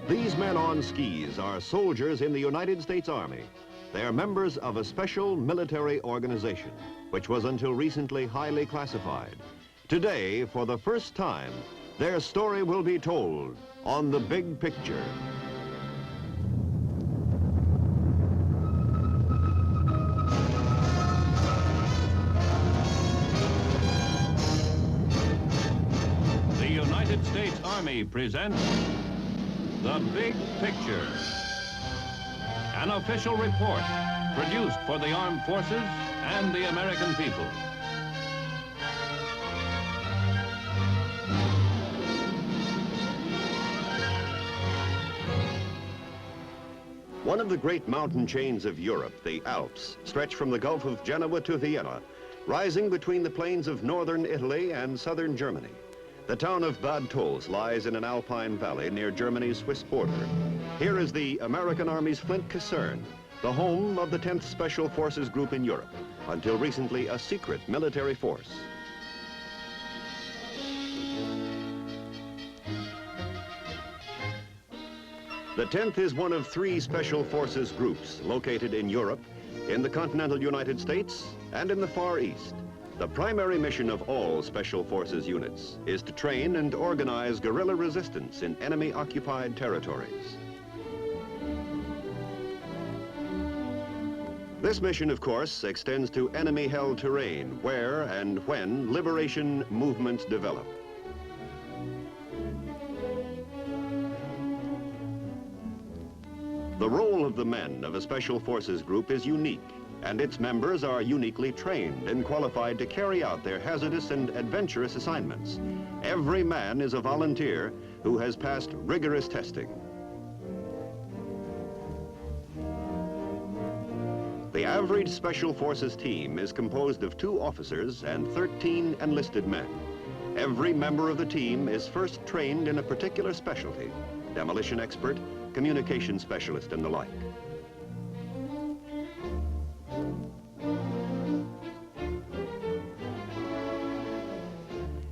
These men on skis are soldiers in the United States Army. They are members of a special military organization, which was until recently highly classified. Today, for the first time, their story will be told on The Big Picture. The United States Army presents The Big Picture, an official report produced for the armed forces and the American people. One of the great mountain chains of Europe, the Alps, stretch from the Gulf of Genoa to Vienna, rising between the plains of northern Italy and southern Germany. The town of Bad Tolz lies in an alpine valley near Germany's Swiss border. Here is the American Army's Flint Caserne, the home of the 10th Special Forces Group in Europe, until recently a secret military force. The 10th is one of 3 Special Forces groups located in Europe, in the continental United States, and in the Far East. The primary mission of all Special Forces units is to train and organize guerrilla resistance in enemy-occupied territories. This mission, of course, extends to enemy-held terrain where and when liberation movements develop. The role of the men of a Special Forces group is unique, and its members are uniquely trained and qualified to carry out their hazardous and adventurous assignments. Every man is a volunteer who has passed rigorous testing. The average Special Forces team is composed of 2 officers and 13 enlisted men. Every member of the team is first trained in a particular specialty: demolition expert, communication specialist, and the like.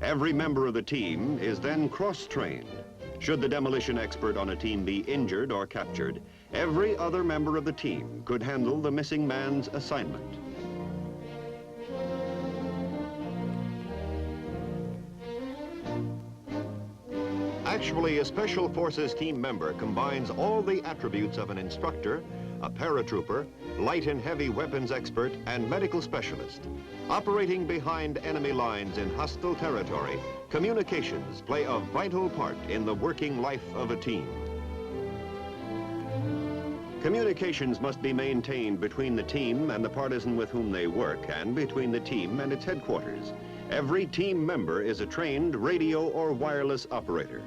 Every member of the team is then cross-trained. Should the demolition expert on a team be injured or captured, every other member of the team could handle the missing man's assignment. Actually, a Special Forces team member combines all the attributes of an instructor, a paratrooper, light and heavy weapons expert, and medical specialist. Operating behind enemy lines in hostile territory, communications play a vital part in the working life of a team. Communications must be maintained between the team and the partisan with whom they work, and between the team and its headquarters. Every team member is a trained radio or wireless operator.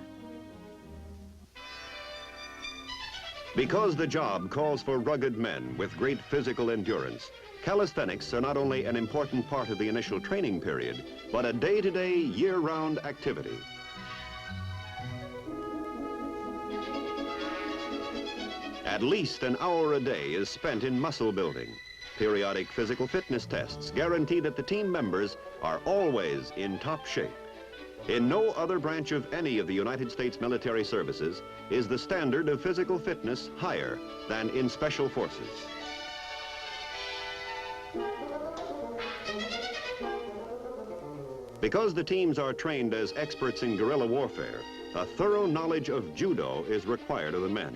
Because the job calls for rugged men with great physical endurance, calisthenics are not only an important part of the initial training period, but a day-to-day, year-round activity. At least an hour a day is spent in muscle building. Periodic physical fitness tests guarantee that the team members are always in top shape. In no other branch of any of the United States military services is the standard of physical fitness higher than in Special Forces. Because the teams are trained as experts in guerrilla warfare, a thorough knowledge of judo is required of the men.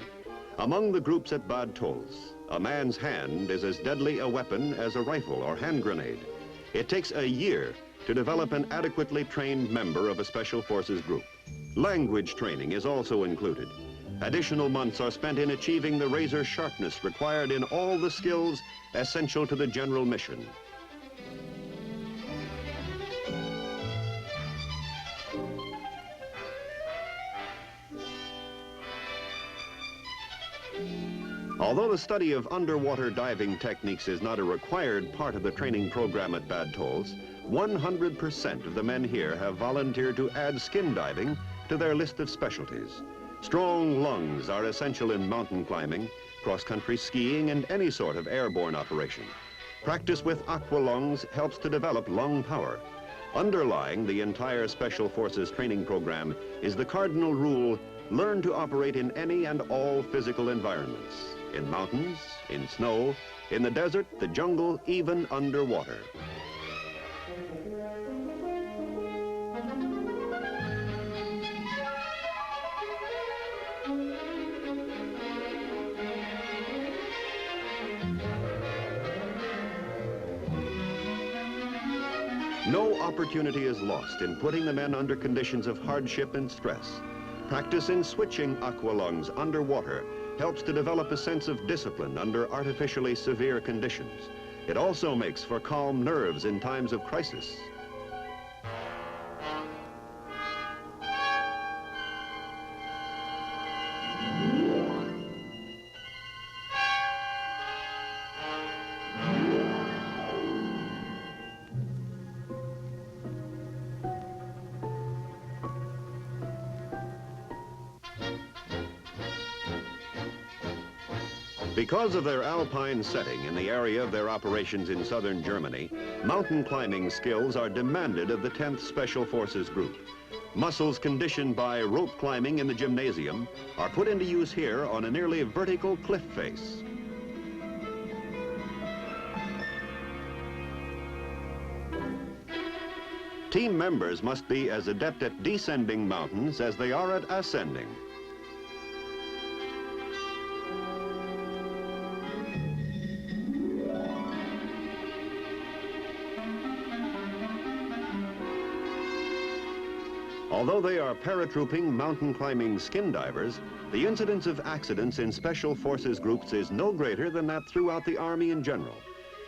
Among the groups at Bad Tolz, a man's hand is as deadly a weapon as a rifle or hand grenade. It takes a year to develop an adequately trained member of a Special Forces group. Language training is also included. Additional months are spent in achieving the razor sharpness required in all the skills essential to the general mission. Although the study of underwater diving techniques is not a required part of the training program at Bad Tolz, 100% of the men here have volunteered to add skin diving to their list of specialties. Strong lungs are essential in mountain climbing, cross-country skiing, and any sort of airborne operation. Practice with aqua lungs helps to develop lung power. Underlying the entire Special Forces training program is the cardinal rule: learn to operate in any and all physical environments. In mountains, in snow, in the desert, the jungle, even underwater. No opportunity is lost in putting the men under conditions of hardship and stress. Practice in switching aqualungs underwater helps to develop a sense of discipline under artificially severe conditions. It also makes for calm nerves in times of crisis. Because of their alpine setting in the area of their operations in southern Germany, mountain climbing skills are demanded of the 10th Special Forces Group. Muscles conditioned by rope climbing in the gymnasium are put into use here on a nearly vertical cliff face. Team members must be as adept at descending mountains as they are at ascending. Although they are paratrooping, mountain climbing skin divers, the incidence of accidents in Special Forces groups is no greater than that throughout the Army in general.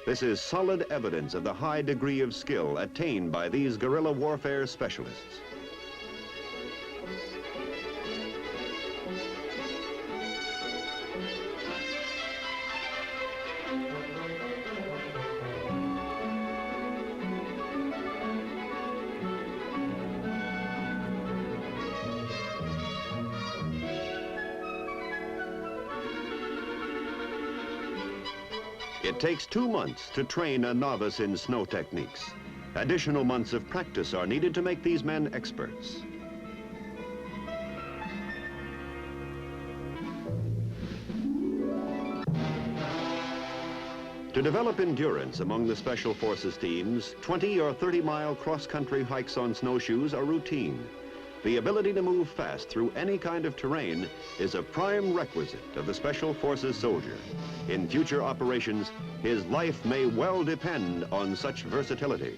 This is solid evidence of the high degree of skill attained by these guerrilla warfare specialists. It takes 2 months to train a novice in snow techniques. Additional months of practice are needed to make these men experts. To develop endurance among the Special Forces teams, 20 or 30-mile cross-country hikes on snowshoes are routine. The ability to move fast through any kind of terrain is a prime requisite of the Special Forces soldier. In future operations, his life may well depend on such versatility.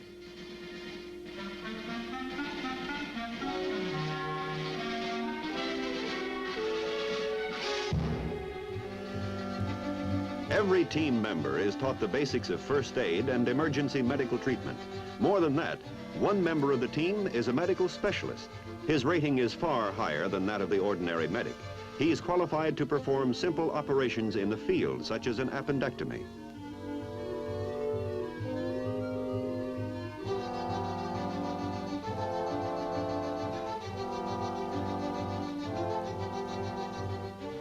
Every team member is taught the basics of first aid and emergency medical treatment. More than that, one member of the team is a medical specialist. His rating is far higher than that of the ordinary medic. He is qualified to perform simple operations in the field, such as an appendectomy.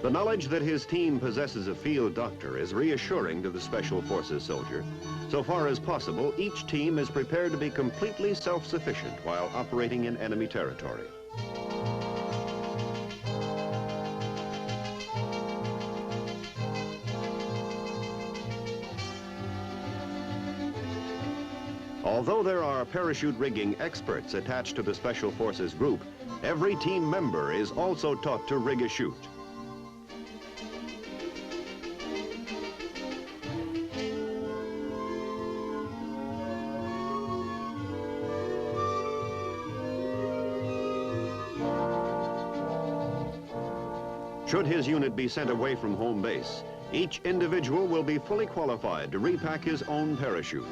The knowledge that his team possesses a field doctor is reassuring to the Special Forces soldier. So far as possible, each team is prepared to be completely self-sufficient while operating in enemy territory. Although there are parachute rigging experts attached to the Special Forces group, every team member is also taught to rig a chute. Should his unit be sent away from home base, each individual will be fully qualified to repack his own parachute.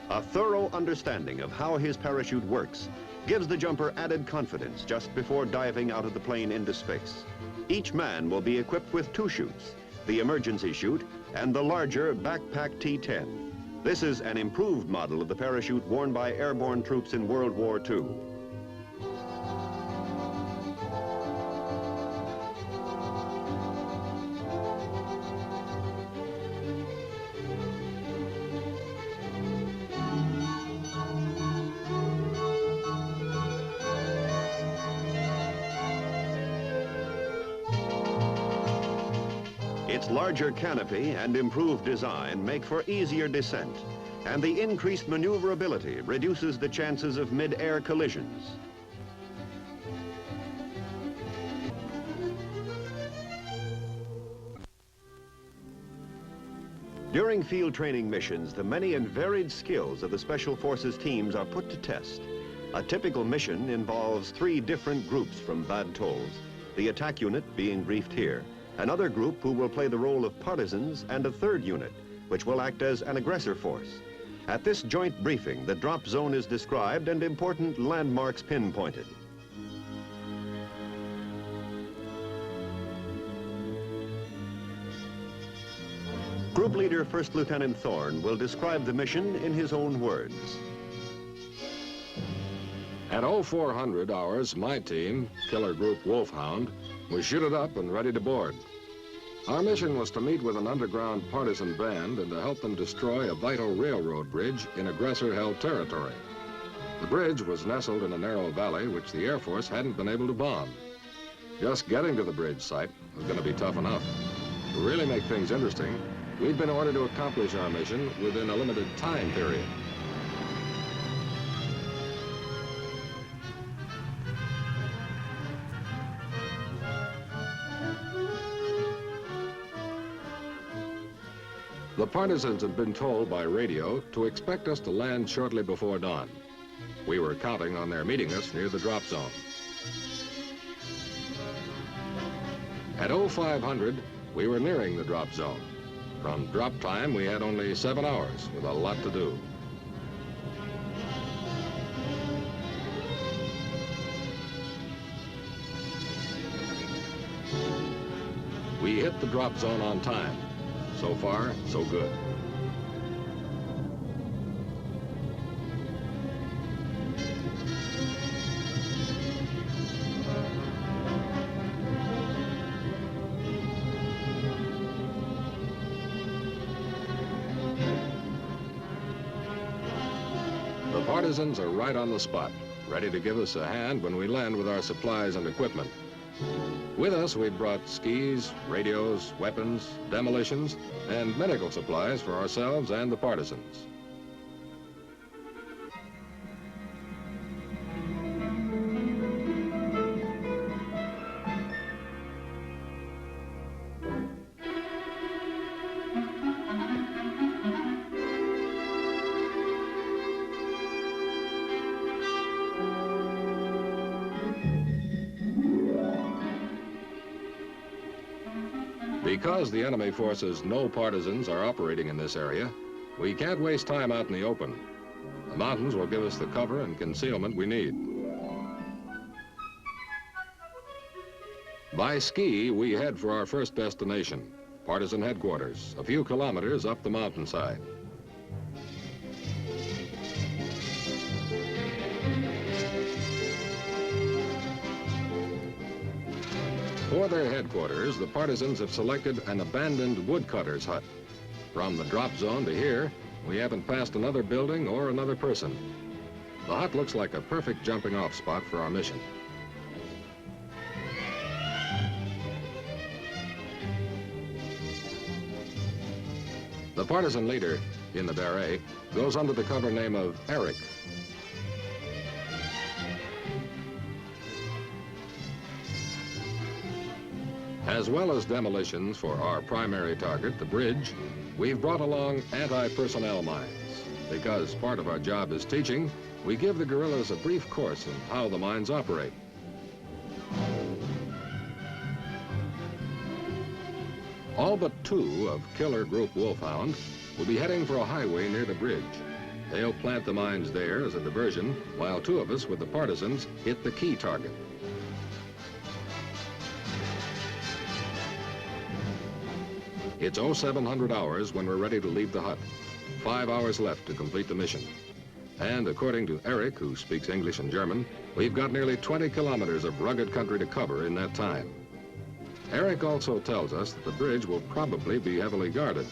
A thorough understanding of how his parachute works gives the jumper added confidence just before diving out of the plane into space. Each man will be equipped with 2 chutes, the emergency chute and the larger backpack T-10. This is an improved model of the parachute worn by airborne troops in World War II. Its larger canopy and improved design make for easier descent, and the increased maneuverability reduces the chances of mid-air collisions. During field training missions, the many and varied skills of the Special Forces teams are put to test. A typical mission involves 3 different groups from Bad Tolz, the attack unit being briefed here, another group who will play the role of partisans, and a 3rd unit, which will act as an aggressor force. At this joint briefing, the drop zone is described and important landmarks pinpointed. Group leader First Lieutenant Thorne will describe the mission in his own words. At 0400 hours, my team, Killer Group Wolfhound, was shooted up and ready to board. Our mission was to meet with an underground partisan band and to help them destroy a vital railroad bridge in aggressor-held territory. The bridge was nestled in a narrow valley which the Air Force hadn't been able to bomb. Just getting to the bridge site was going to be tough enough. To really make things interesting, we'd been ordered to accomplish our mission within a limited time period. The partisans had been told by radio to expect us to land shortly before dawn. We were counting on their meeting us near the drop zone. At 0500, we were nearing the drop zone. From drop time, we had only 7 hours with a lot to do. We hit the drop zone on time. So far, so good. The partisans are right on the spot, ready to give us a hand when we land with our supplies and equipment. With us, we brought skis, radios, weapons, demolitions, and medical supplies for ourselves and the partisans. Because the enemy forces no partisans are operating in this area, we can't waste time out in the open. The mountains will give us the cover and concealment we need. By ski, we head for our first destination, Partisan Headquarters, a few kilometers up the mountainside. For their headquarters, the partisans have selected an abandoned woodcutter's hut. From the drop zone to here, we haven't passed another building or another person. The hut looks like a perfect jumping-off spot for our mission. The partisan leader in the beret goes under the cover name of Eric. As well as demolitions for our primary target, the bridge, we've brought along anti-personnel mines. Because part of our job is teaching, we give the guerrillas a brief course in how the mines operate. All but 2 of Killer Group Wolfhound will be heading for a highway near the bridge. They'll plant the mines there as a diversion, while 2 of us with the partisans hit the key target. It's 0700 hours when we're ready to leave the hut. 5 hours left to complete the mission. And according to Eric, who speaks English and German, we've got nearly 20 kilometers of rugged country to cover in that time. Eric also tells us that the bridge will probably be heavily guarded.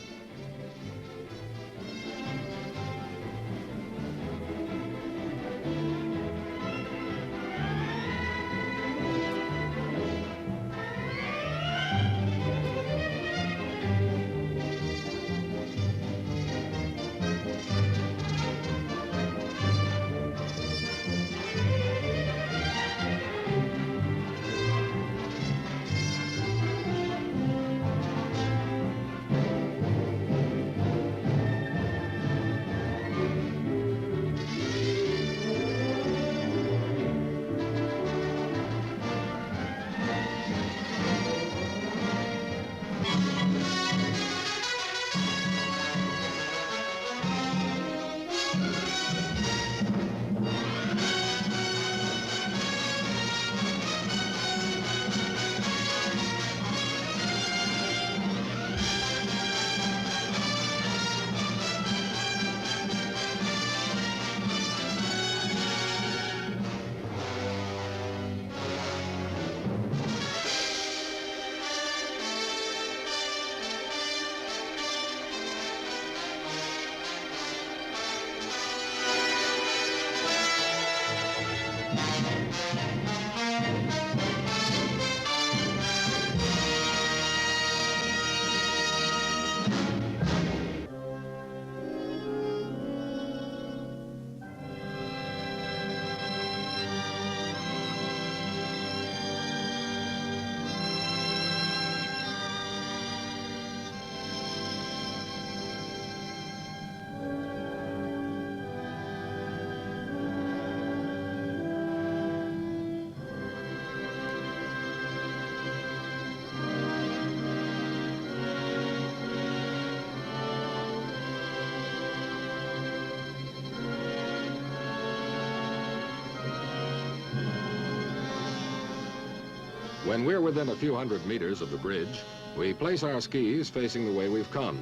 When we're within a few hundred meters of the bridge, we place our skis facing the way we've come.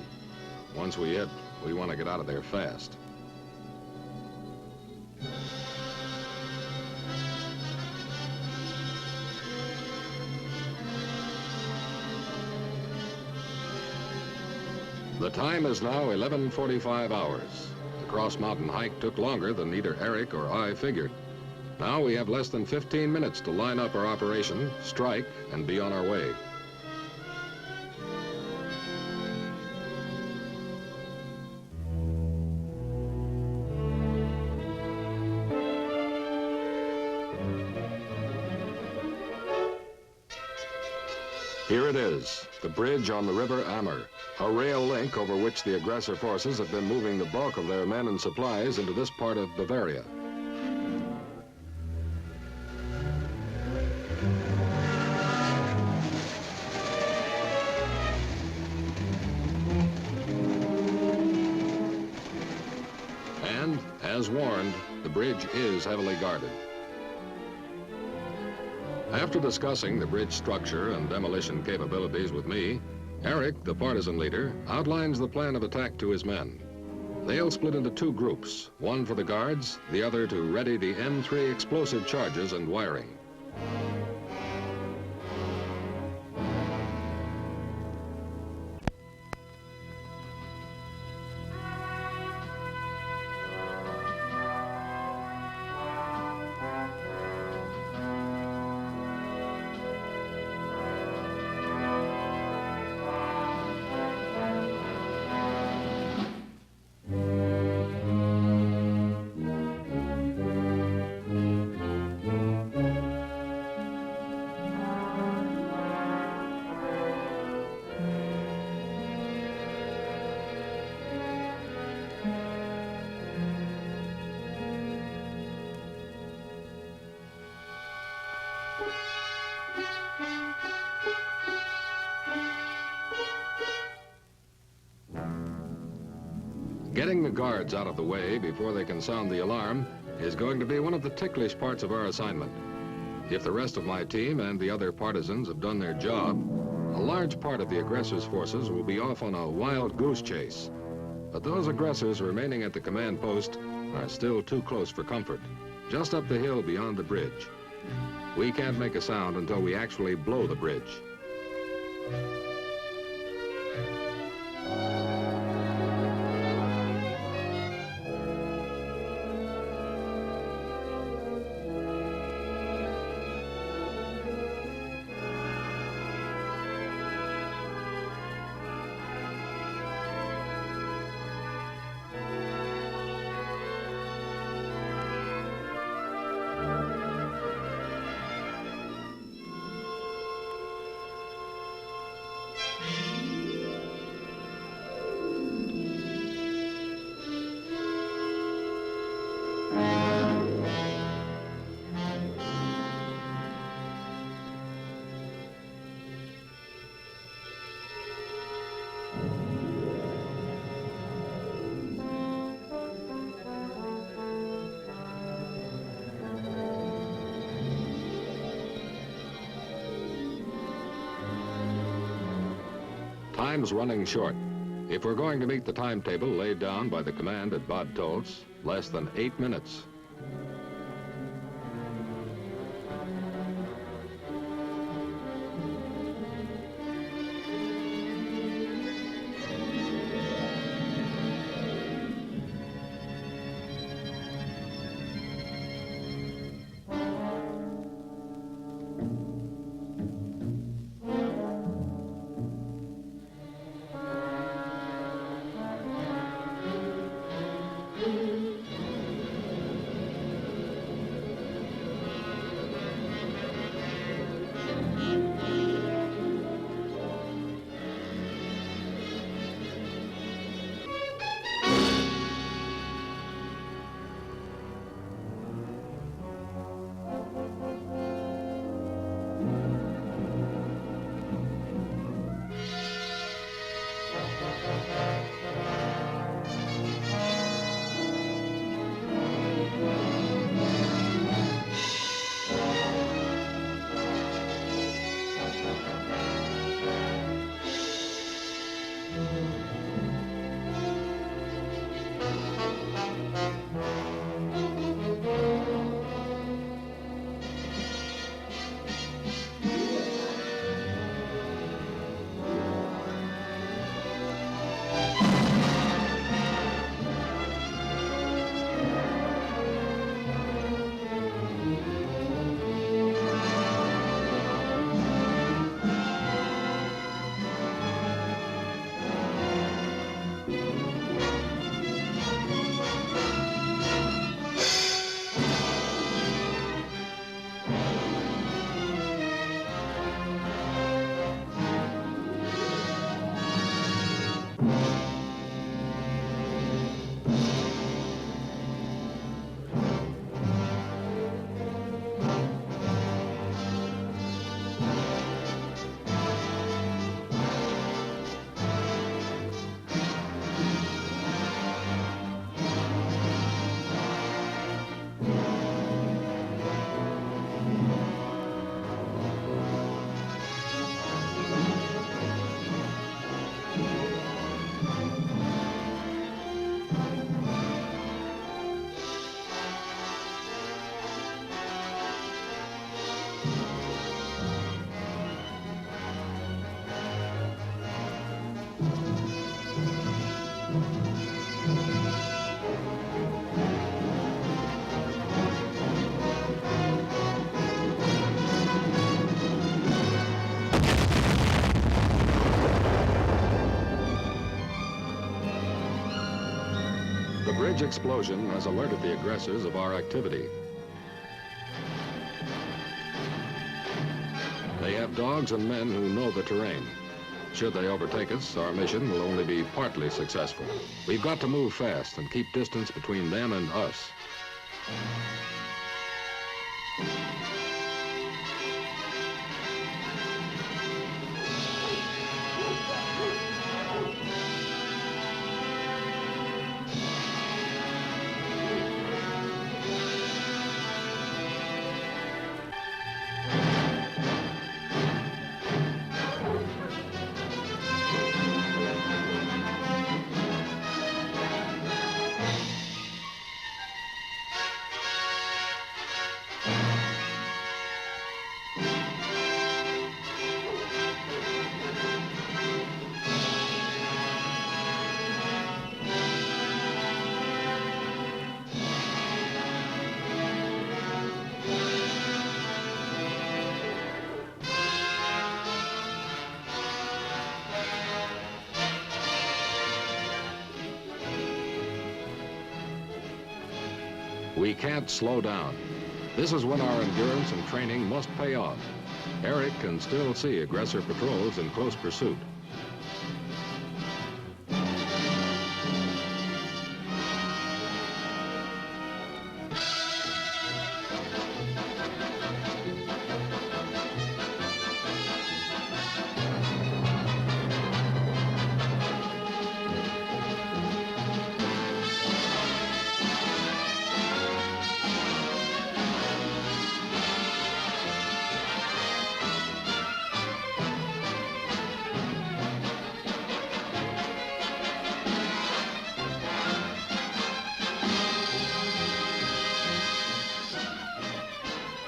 Once we hit, we want to get out of there fast. The time is now 11:45 hours. The cross-mountain hike took longer than either Eric or I figured. Now we have less than 15 minutes to line up our operation, strike, and be on our way. Here it is, the bridge on the River Ammer, a rail link over which the aggressor forces have been moving the bulk of their men and supplies into this part of Bavaria. And, as warned, the bridge is heavily guarded. After discussing the bridge structure and demolition capabilities with me, Eric, the partisan leader, outlines the plan of attack to his men. They'll split into two groups, one for the guards, the other to ready the M3 explosive charges and wiring. Getting the guards out of the way before they can sound the alarm is going to be one of the ticklish parts of our assignment. If the rest of my team and the other partisans have done their job, a large part of the aggressor's forces will be off on a wild goose chase. But those aggressors remaining at the command post are still too close for comfort, just up the hill beyond the bridge. We can't make a sound until we actually blow the bridge. Time's running short. If we're going to meet the timetable laid down by the command at Bad Tolz, less than 8 minutes. The bridge explosion has alerted the aggressors of our activity. They have dogs and men who know the terrain. Should they overtake us, our mission will only be partly successful. We've got to move fast and keep distance between them and us. We can't slow down. This is when our endurance and training must pay off. Eric can still see aggressor patrols in close pursuit.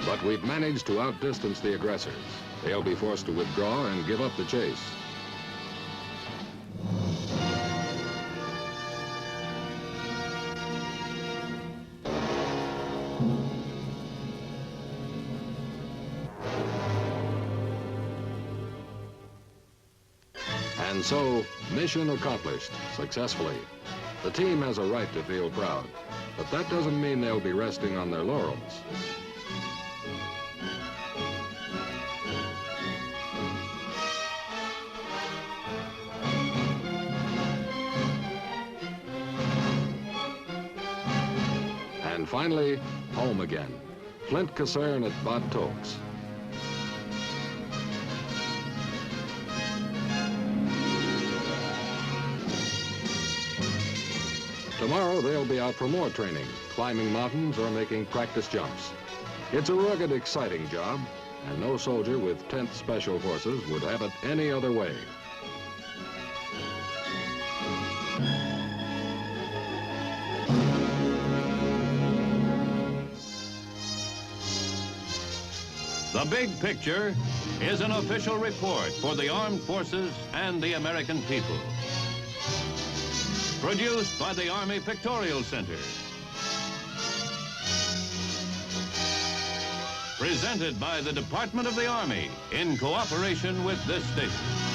But we've managed to outdistance the aggressors. They'll be forced to withdraw and give up the chase. And so, mission accomplished successfully. The team has a right to feel proud, but that doesn't mean they'll be resting on their laurels. And finally, home again. Flint Caserne at Bad Tolz. Tomorrow, they'll be out for more training, climbing mountains or making practice jumps. It's a rugged, exciting job, and no soldier with 10th Special Forces would have it any other way. The Big Picture is an official report for the armed forces and the American people. Produced by the Army Pictorial Center. Presented by the Department of the Army in cooperation with this station.